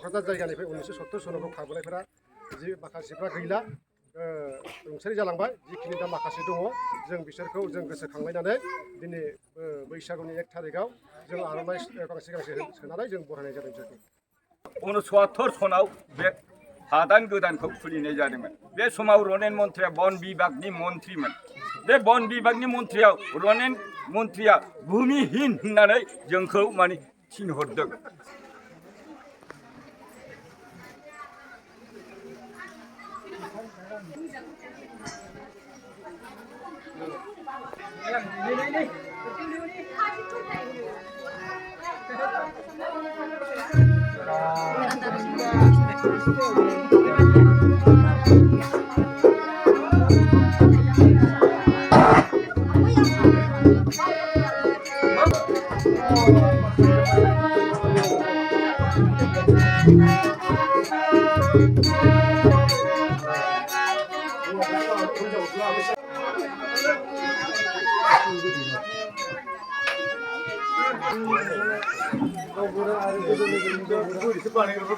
क'क्राझार जायगानिफ्राय 1970 सनाव खारबोनायफोरा जि माखासेफ्रा गैला रुंसारि जालांबाय जिखिनि दा माखासे दङ जों बिसोरखौ जों गोसोखांलायनानै दिनै बैसागुनि 1 थारिखआव जों आर'नाइ गांसे गांसे सोनानै जों बरायनाय जादों बिसोरखौ 69 सनाव बे हादान गोदानखौ खुलिनाय जादोंमोन बे समाव रनेन मन्थ्रिया वन बिभागनि मन्थ्रिमोन बे वन बिभागनि मन्थ्रियाव रनेन मन्थ्रिया भूमिहीन होननानै जोंखौ माने थिनहरदों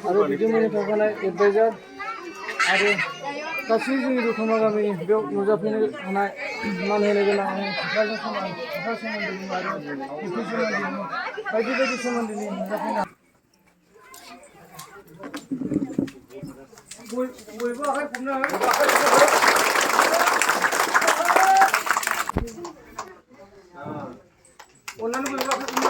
आरो बिदिनो थाखानाय एडभाइजार आरो गासै जोंनि दतमा गामिनि बेयाव नुजाफैनो हानाय मान होनो गोनां खोथाजों समान खोथा सोमोन्दोनि आरो खौसे सोमोन्दोनि बायदि बायदि सोमोन्दोनि नुजाफैनो बयबो आखाइ खबनो अन्नानै बयबो आखाइ खबनो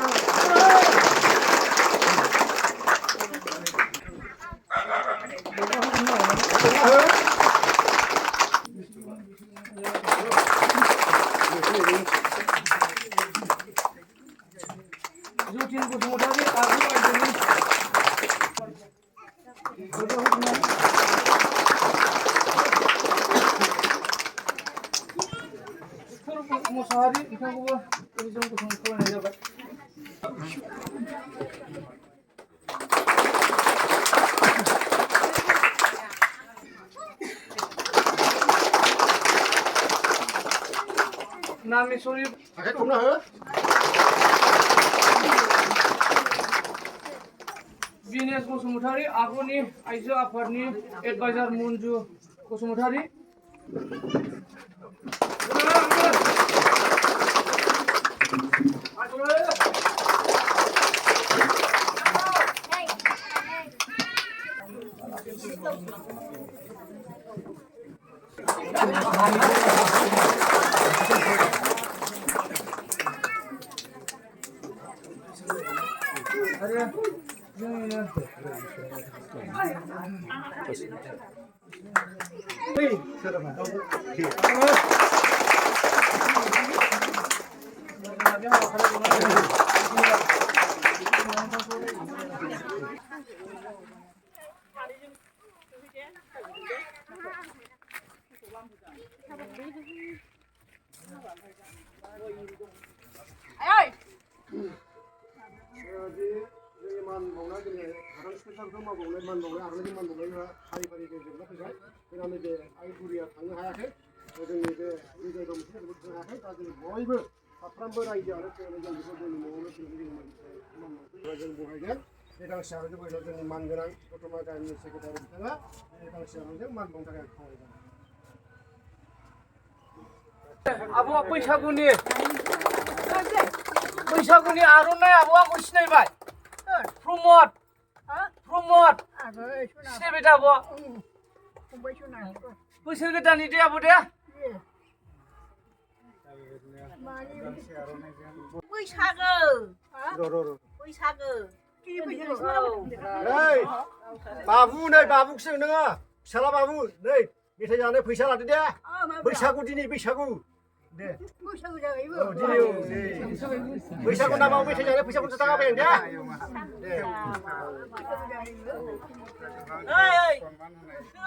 जुटिन बसुमतारी आगु आइजोनि मोसाहारि बिथांखौबो जों गसं खालामनाय जाबाय नामेश्वरी आखाइ खबना हो बिनेश बसुमतारी आगुनि आइजो आफादनि एडभाइजार मन्जु बसुमतारी मान बावनाय दिनै हादान स्पेसियेलखौ मावबावनाय मान बावनाय आर'नाइनि मान बावनाया फारि फारि जोबना फैबाय जोंना नैबे आइ बुरिया थांनो हायाखै जोंनि बे जायगायाव मोनसे जोबोद थांनो हायाखै दा जों बयबो साफ्रोमबो रायजोआनो जों बेखौ जोंनि न'आवनो जों बहायगोन बे गांसे आर'नाइजों बहायनायाव जोंनि मान गोनां दतमा गामिनि सेक्रेटारि बिथाङा बे गांसे आर'नाइजों मान बावनो थाखाय खावलायबाय आब'आ बैसागुनि आर'नाइ आब'आ आंखौ सिनायबाय प्रमद सिनायबाय दा आब' बोसोर गोदाननि दे आब' दे बाबु नै बाबुखौसो नोङो फिसाला बाबु नै मेथाइ जानो फैसा लादो दे बैसागु दिनै बैसागु दे बैसागु जाबायबो दिनै बैसागु नामाव मेथाइ जानो फैसा 50 थाखा होबाय आं दे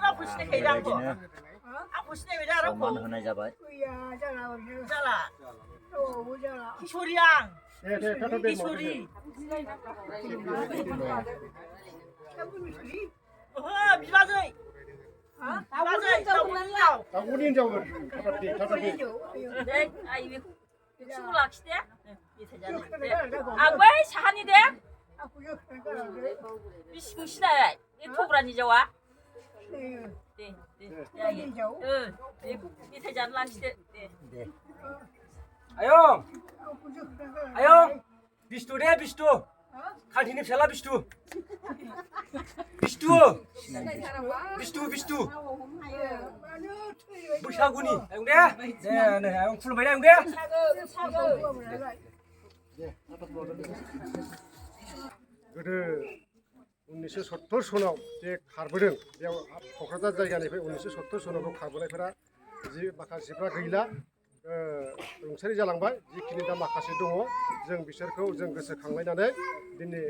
रावखौ सिनायखायो आंखौ सिनायबाय दा रावखौ मान होनाय जाबाय जाला किशोरी आं किशोरी बिबाजै दाउनि हिनजावमोन आं बै साहानि दे बिसिखौ सिनाय बे थब्रानि हिन्जावा दे बेखौ मेथाइ जानो लाखिदो दे आयं आयं बिस्टु दे बिस्टु खान्थिनि फिसाला बिस्टु बिस्टु बिस्टु बिस्टु बैसागुनि आयं दे नै आयं खुलुमबाय दे आयं दे गोदो 1970 सनाव जे खारबोदों बेयाव क'क्राझार जायगानिफ्राय 1970 सनाव खारबोनायफोरा जि माखासेफ्रा गैला रुंसारि जालांबाय जिखिनि दा माखासे दङ जों बिसोरखौ जों गोसोखांलायनानै दिनै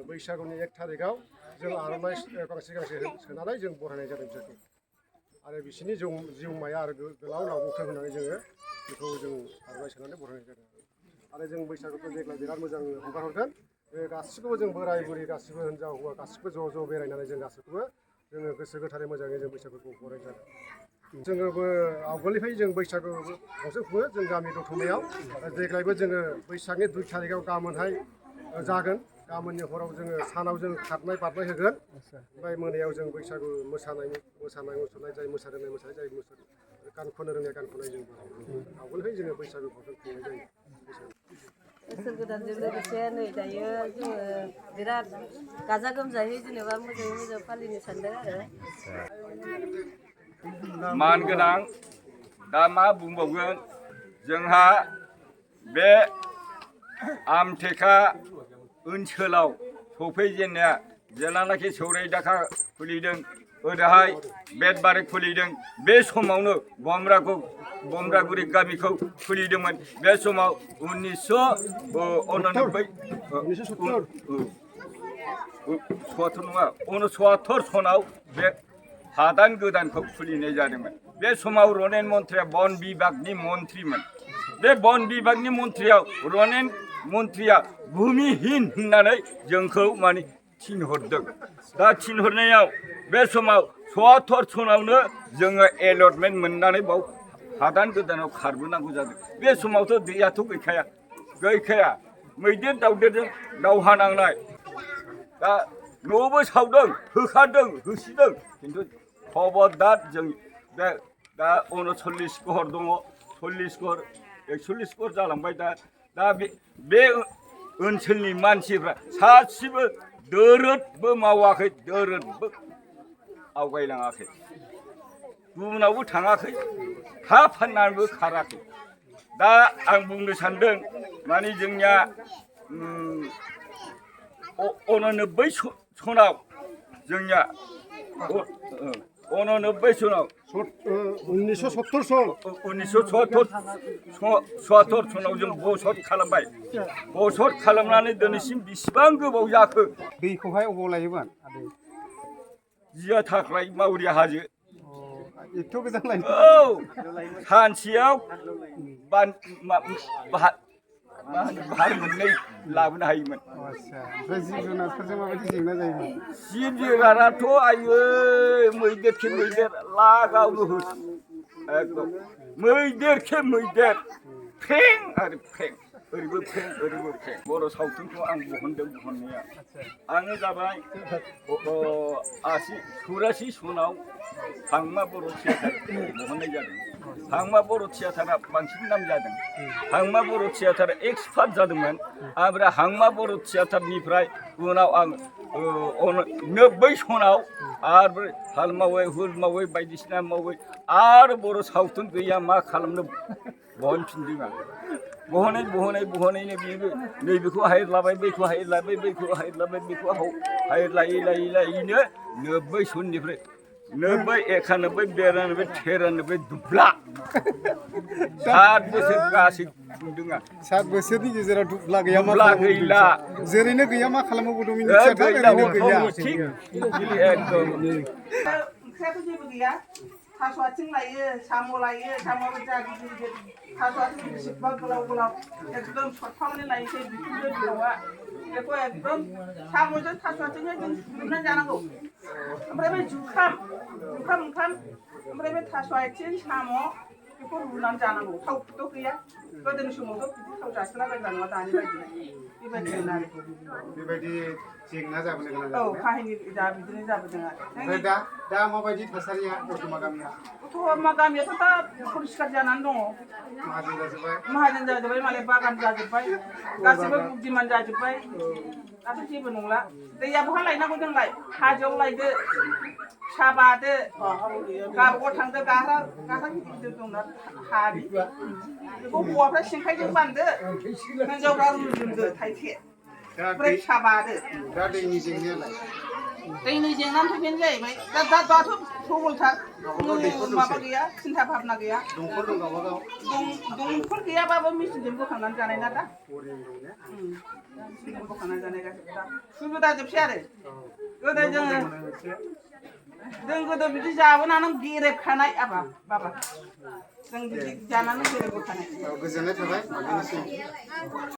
बैसागुनि 1 थारिखआव जों आर'नाइ गांसे गांसे सोनानै जों बरायनाय जादों बिसोरखौ आरो बिसोरनि जिउमाया आरो गोलाव लावथों होननानै जोङो बेखौ जों आर'नाइ सोनानै बरायनाय जादों आरो जों बैसागुखौ देग्लाय बिराद मोजां हगारहरगोन गासिखौबो जों बोराय बुरि गासिबो हिनजाव हौवा गासिबो ज' बेरायनानै जों गासिखौबो जोङो गोसो गोथारै मोजाङै जों बैसागुखौ बरायनाय जादों जोङोबो आवगोलनिफ्राय जों बैसागु गंसे खुङो जों गामि दतमायाव देग्लायबो जोङो बैसागनि 2 थारिखआव गाबोनहाय जागोन गाबोननि हराव जोङो सानाव जों खारनाय बारनाय होगोन ओमफ्राय मोनायाव जों बैसागु मोसानाय मुसुरनाय जाय मोसानाय जाय गान खननो रोंनाय गान खननाय जों आवगोलनिफ्राय जोङो बैसागु फांसन खुंनाय जायो बोसोर गोदानजों लोगोसे नै दायो जोङो बिराद गाजा गोमजायै जेनेबा मोजाङै मोजां फालिनो सानदों आरो मान गोनां दा मा बुंबावगोन जोंहा बे आमटेका ओनसोलाव सफैजेननाया जेलानाखि सौराय दाखा खुलिदों ओरैहाय बेदबारि खुलिदों बे समावनो बमब्रागुरि गामिखौ खुलिदोंमोन बे समाव 1969 सनाव बे हादान गोदानखौ खुलिनाय जादोंमोन बे समाव रनेन मन्थ्रिया बन बिभागनि मन्थ्रिमोन बे बन बिभागनि मन्थ्रियाव रनेन मन्थ्रिया भुमिहीन होननानै जोंखौ माने थिनहरदों दा थिनहरनायाव बे समाव 74 सनावनो जोङो एलटमेन्ट मोननानै बाव हादान गोदानाव खारबोनांगौ जादों बे समावथ' दैयाथ' गैखाया मैदेर दावदेरजों दावहा नांनाय दा न'बो सावदों होखारदों होसिदों खिन्थु खबरदार जों दा 39 घर दङ 40 घर 41 घर जालांबाय दा बे ओनसोलनि मानसिफ्रा सासेबो दोरोदबो मावाखै दोरोदबो आवगायलाङाखै गुबुनावबो थाङाखै हा फाननानैबो खाराखै दा आं बुंनो सानदों माने जोंनिया 89 सनाव जोंनिया 89 सनाव 1970 सन 1974 सनाव जों बसत खालामबाय बसत खालामनानै दिनैसिम बेसेबां गोबाव जाखो दैखौहाय अबाव लायोमोन जिया थाख्राय मावरिया हाजो एथ' गोजान लायो औ सानसेयाव बाहार मोननै लाबोनो हायोमोन ओमफ्राय जिब जुनारफोरजों माबायदि जेंना जायोमोन जिब जुनाराथ' आयै मैदेर खे मैदेर लागावनो हो एकदम मैदेर खे मैदेर फें आरो फें ओरैबो फें ओरैबो फें बर' सावथुनखौ आं बहननाया आङो जाबाय 84 सनाव हांमा बर' थियाटार बहननाय जादों हांमा बर' थियाटारा बांसिन नाम जादों हांमा बर' थियाटारा एक्सपार्ट जादोंमोन ओमफ्राय हांमा बर' थियाटारनिफ्राय उनाव आं 90 सनाव आरो हाल मावै हुल मावै बायदिसिना मावै आरो बर' सावथुन गैया मा खालामनो बहनफिनदों आं बहनैनो नैबेखौ हायर लाबाय बैखौ हायर लाबाय बैखौ हायर लाबाय बेखौ हायर लायैनो 90 सननिफ्राय 90 91 92 93 दुब्ला 7 बोसोर गासै खुंदों आं 7 बोसोरनि गेजेराव दुब्ला गैया मा गैला जेरैनो गैया मा खालामो बड'मिनि थियाटार ओरैनो गैया ओंख्रियाबो जेबो गैया थास' आथिं लायो साम' साम'आबो जा गिदिर गिदिर थास' आथिं बेसेबा गोलाव एकदम सरफावनानै लायनोसै बिखुनजो बिहावा बेखौ एकदम साम'जों थास' आथिंजों जों फुदुंनानै जानांगौ ओमफ्राय बे जुखाम ओमफ्राय बे थास' आथिं साम' बेखौ रुनानै जानांगौ थावथ' गैया गोदोनि समावथ' बिदि थाव जासोलाबायग्रा नङा दानि बायदि बेबायदिनो आरो बेबायदि जेंना जाबोनो गोनां औ जादों काहिनि दा बिदिनो जाबोदों आरो ओमफ्राय दा माबायदि थासारिया दतमा गामिया दतमा गामियाथ' दा परिस्कार जानानै दङ माहाजोन जाजोब्बाय माहाजोन जाजोब्बाय मालाय बागान जाजोब्बाय गासिबो बुद्धिमान जाजोब्बाय दाथ' जेबो नंला दैया बहा लायनांगौ जोंलाय हाजोआव लायदो साहा बादो गावबागाव थांदो गाह्रा गिदिर गिदिर दंना हानि बेखौ हौवाफ्रा सिंखायजों बानदो हिनजावफ्रा रुजुनदो थाइसे ओमफ्राय साहा बादो दा दैनि जेंनायालाय दैनि जेंनायाथ' बेनो जाहैबाय दाथ' प्रबलथार माबा गैया सिन्था भाबना गैया दंखल दं गावबागाव दंखल गैयाबाबो मेचिनजों बोखांनानै जानाय ना दा बरिं दं ने मेचिनजों बोखांनानै जानाय गासिबो दा सुबिदा जोबसै आरो गोदो जों गोदो बिदि जाबोनानै गेरेबखानाय बाबा जों बिदि जानानै गेरेबबोखानाय गोजोननाय थाबाय बेनिसिम